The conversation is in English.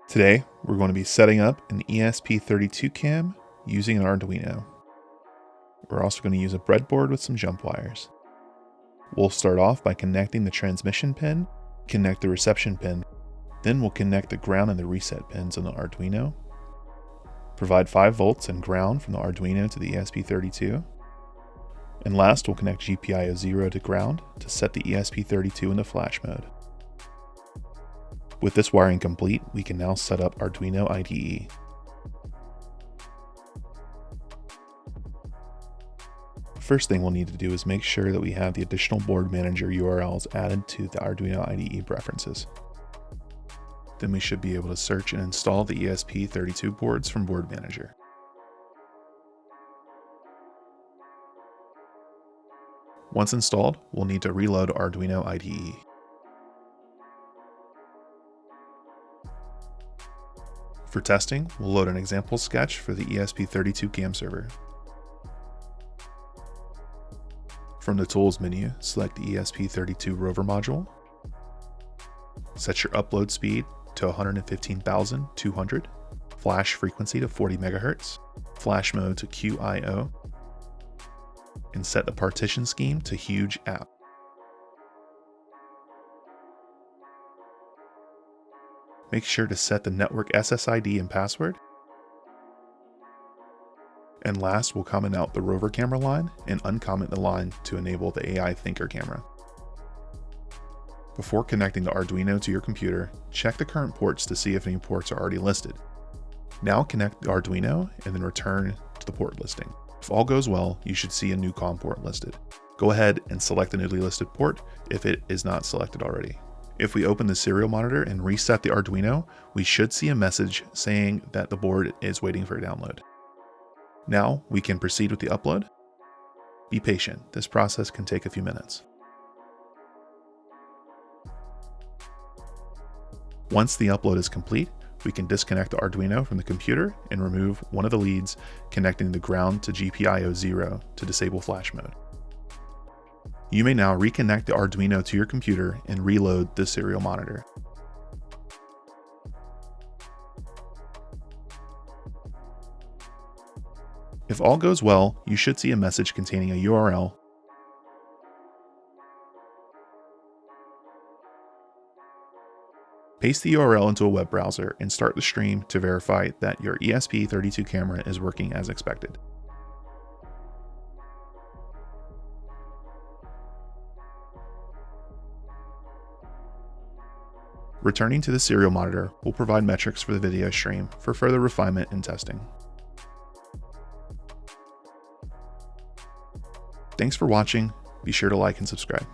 Today, we're going to be setting up an ESP32 cam using an Arduino. We're also going to use a breadboard with some jump wires. We'll start off by connecting the transmission pin, connect the reception pin, then we'll connect the ground and the reset pins on the Arduino, provide 5 volts and ground from the Arduino to the ESP32, and last we'll connect GPIO 0 to ground to set the ESP32 into flash mode. With this wiring complete, we can now set up Arduino IDE. First thing we'll need to do is make sure that we have the additional board manager URLs added to the Arduino IDE preferences. Then we should be able to search and install the ESP32 boards from Board Manager. Once installed, we'll need to reload Arduino IDE. For testing, we'll load an example sketch for the ESP32 Cam Server. From the Tools menu, select the ESP32 Rover module. Set your upload speed to 115,200, flash frequency to 40 MHz, flash mode to QIO, and set the partition scheme to Huge App. Make sure to set the network SSID and password. And last, we'll comment out the rover camera line and uncomment the line to enable the AI Thinker camera. Before connecting the Arduino to your computer, check the current ports to see if any ports are already listed. Now connect the Arduino and then return to the port listing. If all goes well, you should see a new COM port listed. Go ahead and select the newly listed port if it is not selected already. If we open the serial monitor and reset the Arduino, we should see a message saying that the board is waiting for a download. Now we can proceed with the upload. Be patient, this process can take a few minutes. Once the upload is complete, we can disconnect the Arduino from the computer and remove one of the leads connecting the ground to GPIO 0 to disable flash mode. You may now reconnect the Arduino to your computer and reload the serial monitor. If all goes well, you should see a message containing a URL. Paste the URL into a web browser and start the stream to verify that your ESP32 camera is working as expected. Returning to the serial monitor will provide metrics for the video stream for further refinement and testing. Thanks for watching. Be sure to like and subscribe.